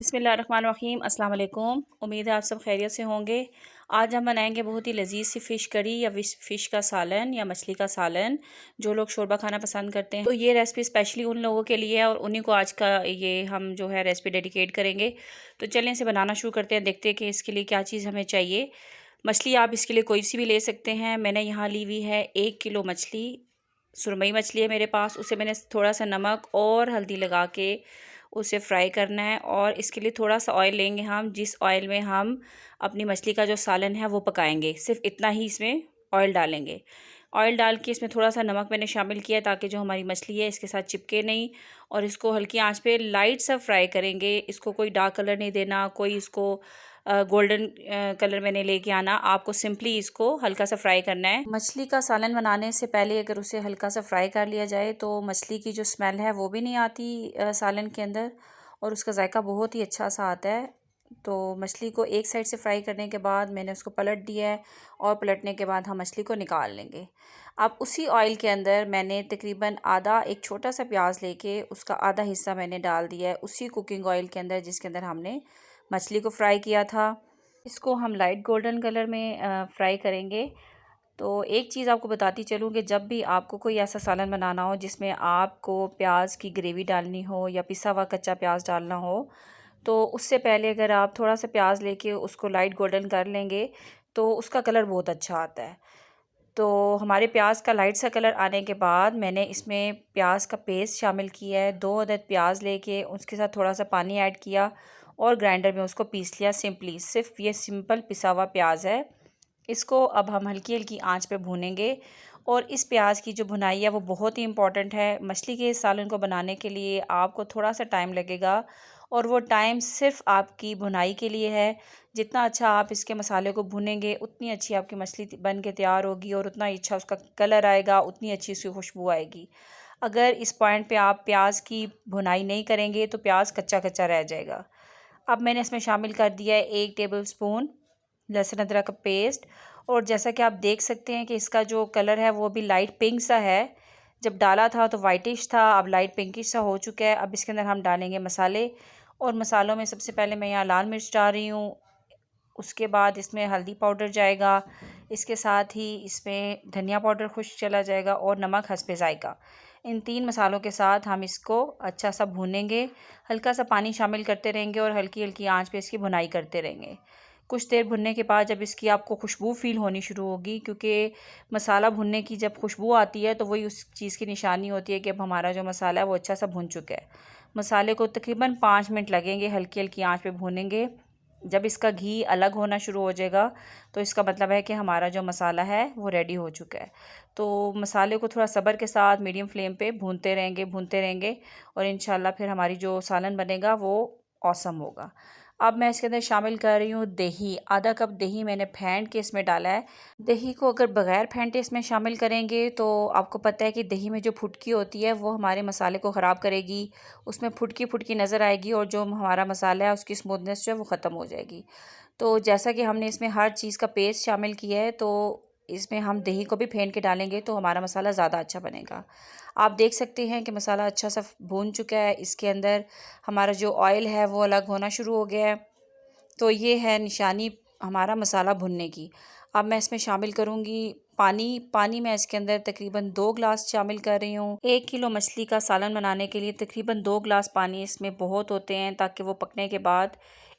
बिस्मिल्लाहिर्रहमानिर्रहीम अस्सलाम वालेकुम। उम्मीद है आप सब खैरियत से होंगे। आज हम बनाएंगे बहुत ही लजीज सी फ़िश करी या फ़िश का सालन या मछली का सालन, जो लोग शोरबा खाना पसंद करते हैं। तो ये रेसिपी स्पेशली उन लोगों के लिए है और उन्हीं को आज का ये हम जो है रेसिपी डेडिकेट करेंगे। तो चलें इसे बनाना शुरू करते हैं। देखते हैं कि इसके लिए क्या चीज़ हमें चाहिए। मछली आप इसके लिए कोई सी भी ले सकते हैं। मैंने यहाँ ली हुई है 1 किलो मछली। सुरमई मछली है मेरे पास। उसे मैंने थोड़ा सा नमक और हल्दी लगा के उसे फ्राई करना है और इसके लिए थोड़ा सा ऑयल लेंगे हम, जिस ऑयल में हम अपनी मछली का जो सालन है वो पकाएंगे। सिर्फ इतना ही इसमें ऑयल डालेंगे। ऑयल डाल के इसमें थोड़ा सा नमक मैंने शामिल किया ताकि जो हमारी मछली है इसके साथ चिपके नहीं, और इसको हल्की आंच पे लाइट सा फ्राई करेंगे। इसको कोई डार्क कलर नहीं देना, कोई इसको गोल्डन कलर में नहीं लेके आना। आपको सिंपली इसको हल्का सा फ्राई करना है। मछली का सालन बनाने से पहले अगर उसे हल्का सा फ्राई कर लिया जाए तो मछली की जो स्मेल है वो भी नहीं आती सालन के अंदर, और उसका जायका बहुत ही अच्छा सा आता है। तो मछली को एक साइड से फ्राई करने के बाद मैंने उसको पलट दिया है, और पलटने के बाद हम मछली को निकाल लेंगे। अब उसी ऑयल के अंदर मैंने तकरीबन आधा एक छोटा सा प्याज लेके उसका आधा हिस्सा मैंने डाल दिया है उसी कुकिंग ऑयल के अंदर जिसके अंदर हमने मछली को फ्राई किया था। इसको हम लाइट गोल्डन कलर में फ्राई करेंगे। तो एक चीज़ आपको बताती चलूँ कि जब भी आपको कोई ऐसा सालन बनाना हो जिसमें आपको प्याज की ग्रेवी डालनी हो या पिसा हुआ कच्चा प्याज डालना हो, तो उससे पहले अगर आप थोड़ा सा प्याज लेके उसको लाइट गोल्डन कर लेंगे तो उसका कलर बहुत अच्छा आता है। तो हमारे प्याज का लाइट सा कलर आने के बाद मैंने इसमें प्याज का पेस्ट शामिल किया है। 2 अदद प्याज लेके उसके साथ थोड़ा सा पानी ऐड किया और ग्राइंडर में उसको पीस लिया। सिर्फ ये सिंपल पिसा हुआ प्याज है। इसको अब हम हल्की हल्की आंच पे भूनेंगे, और इस प्याज की जो भुनाई है वो बहुत ही इम्पॉर्टेंट है। मछली के इस सालन को बनाने के लिए आपको थोड़ा सा टाइम लगेगा, और वो टाइम सिर्फ आपकी भुनाई के लिए है। जितना अच्छा आप इसके मसाले को भुनेंगे उतनी अच्छी आपकी मछली बन के तैयार होगी, और उतना ही अच्छा उसका कलर आएगा, उतनी अच्छी उसकी खुशबू आएगी। अगर इस पॉइंट पे आप प्याज की भुनाई नहीं करेंगे तो प्याज कच्चा कच्चा रह जाएगा। अब मैंने इसमें शामिल कर दिया है 1 टेबल स्पून लहसुन अदरक का पेस्ट, और जैसा कि आप देख सकते हैं कि इसका जो कलर है वो भी लाइट पिंक सा है। जब डाला था तो वाइटिश था, अब लाइट पिंकिश सा हो चुका है। अब इसके अंदर हम डालेंगे मसाले, और मसालों में सबसे पहले मैं यहाँ लाल मिर्च डाल रही हूँ। उसके बाद इसमें हल्दी पाउडर जाएगा, इसके साथ ही इसमें धनिया पाउडर खुश चला जाएगा, और नमक हस्बे जायका। इन 3 मसालों के साथ हम इसको अच्छा सा भूनेंगे। हल्का सा पानी शामिल करते रहेंगे और हल्की हल्की आंच पे इसकी भुनाई करते रहेंगे। कुछ देर भुनने के बाद जब इसकी आपको खुशबू फ़ील होनी शुरू होगी, क्योंकि मसाला भुनने की जब खुशबू आती है तो वही उस चीज़ की निशानी होती है कि अब हमारा जो मसाला है वो अच्छा सा भुन चुका है। मसाले को तकरीबन 5 मिनट लगेंगे, हल्की हल्की आंच पे भूनेंगे। जब इसका घी अलग होना शुरू हो जाएगा तो इसका मतलब है कि हमारा जो मसाला है वो रेडी हो चुका है। तो मसाले को थोड़ा सब्र के साथ मीडियम फ्लेम पे भूनते रहेंगे, और इंशाल्लाह फिर हमारी जो सालन बनेगा वो ऑसम होगा। अब मैं इसके अंदर शामिल कर रही हूँ दही। आधा कप दही मैंने फेंट के इसमें डाला है। दही को अगर बगैर फेंटे इसमें शामिल करेंगे तो आपको पता है कि दही में जो फुटकी होती है वो हमारे मसाले को ख़राब करेगी। उसमें फुटकी फुटकी नज़र आएगी, और जो हमारा मसाला है उसकी स्मूथनेस जो है वो ख़त्म हो जाएगी। तो जैसा कि हमने इसमें हर चीज़ का पेस्ट शामिल किया है, तो इसमें हम दही को भी फेंट के डालेंगे तो हमारा मसाला ज़्यादा अच्छा बनेगा। आप देख सकते हैं कि मसाला अच्छा सा भून चुका है। इसके अंदर हमारा जो ऑयल है वो अलग होना शुरू हो गया है। तो ये है निशानी हमारा मसाला भुनने की। अब मैं इसमें शामिल करूँगी पानी मैं इसके अंदर तकरीबन 2 गिलास शामिल कर रही हूँ। 1 किलो मछली का सालन बनाने के लिए तकरीबन 2 गिलास पानी इसमें बहुत होते हैं, ताकि वो पकने के बाद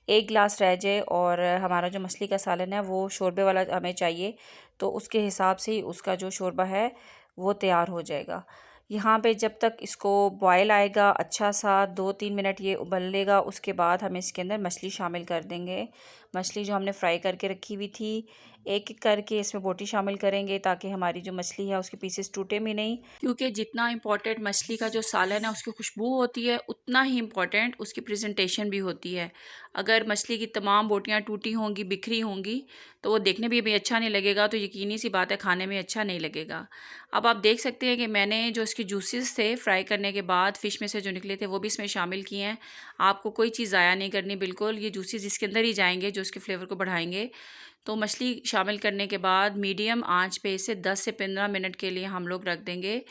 1 गिलास रह जाए, और हमारा जो मछली का सालन है वो शोरबे वाला हमें चाहिए, तो उसके हिसाब से ही उसका जो शोरबा है वो तैयार हो जाएगा। यहाँ पे जब तक इसको बॉयल आएगा अच्छा सा 2-3 मिनट ये उबल लेगा, उसके बाद हम इसके अंदर मछली शामिल कर देंगे। मछली जो हमने फ्राई करके रखी हुई थी, एक एक करके इसमें बोटी शामिल करेंगे ताकि हमारी जो मछली है उसके पीसेस टूटे भी नहीं। क्योंकि जितना इम्पोर्टेंट मछली का जो सालन है उसकी खुशबू होती है, उतना ही इम्पोर्टेंट उसकी प्रेजेंटेशन भी होती है। अगर मछली की तमाम बोटियाँ टूटी होंगी, बिखरी होंगी, तो वो देखने में भी अच्छा नहीं लगेगा, तो यकीनी सी बात है खाने में अच्छा नहीं लगेगा। अब आप देख सकते हैं कि मैंने जो इसके जूसेस थे फ्राई करने के बाद फ़िश में से जो निकले थे वो भी इसमें शामिल किए हैं। आपको कोई चीज़ ज़ाया नहीं करनी, बिल्कुल ये जूसेस इसके अंदर ही जाएंगे जो इसके फ्लेवर को बढ़ाएंगे। तो मछली शामिल करने के बाद मीडियम आंच पे इसे 10 से 15 मिनट के लिए हम लोग रख देंगे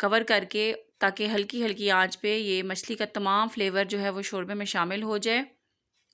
कवर करके। ताकि हल्की हल्की आंच पे ये मछली का तमाम फ्लेवर जो है वो शोरबे में शामिल हो जाए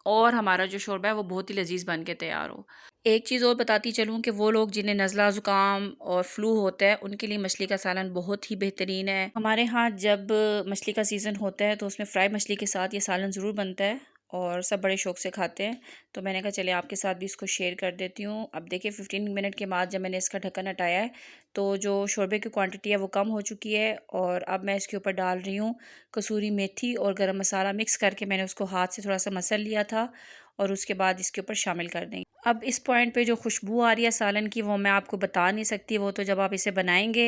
और हमारा जो शोरबा है वो बहुत ही लजीज बन के तैयार हो। एक चीज़ और बताती चलूँ कि वो लोग जिन्हें नज़ला ज़ुकाम और फ्लू होता है उनके लिए मछली का सालन बहुत ही बेहतरीन है। हमारे यहाँ जब मछली का सीज़न होता है तो उसमें फ्राई मछली के साथ ये सालन ज़रूर बनता है और सब बड़े शौक से खाते हैं। तो मैंने कहा चले आपके साथ भी इसको शेयर कर देती हूँ। अब देखिए 15 मिनट के बाद जब मैंने इसका ढक्कन हटाया है तो जो शोरबे की क्वांटिटी है वो कम हो चुकी है और अब मैं इसके ऊपर डाल रही हूँ कसूरी मेथी और गरम मसाला मिक्स करके मैंने उसको हाथ से थोड़ा सा मसल लिया था और उसके बाद इसके ऊपर शामिल कर देंगे। अब इस पॉइंट पे जो खुशबू आ रही है सालन की वो मैं आपको बता नहीं सकती, वो तो जब आप इसे बनाएंगे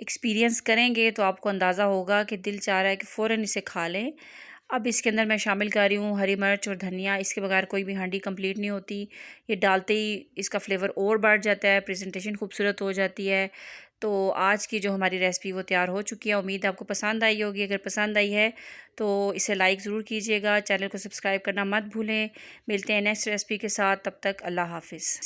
एक्सपीरियंस करेंगे तो आपको अंदाज़ा होगा कि दिल चाह रहा है कि फ़ौरन इसे खा लें। अब इसके अंदर मैं शामिल कर रही हूँ हरी मिर्च और धनिया। इसके बगैर कोई भी हांडी कंप्लीट नहीं होती। ये डालते ही इसका फ्लेवर और बढ़ जाता है, प्रेजेंटेशन खूबसूरत हो जाती है। तो आज की जो हमारी रेसिपी वो तैयार हो चुकी है। उम्मीद है आपको पसंद आई होगी। अगर पसंद आई है तो इसे लाइक ज़रूर कीजिएगा, चैनल को सब्सक्राइब करना मत भूलें। मिलते हैं नेक्स्ट रेसिपी के साथ, तब तक अल्लाह हाफ़िज़।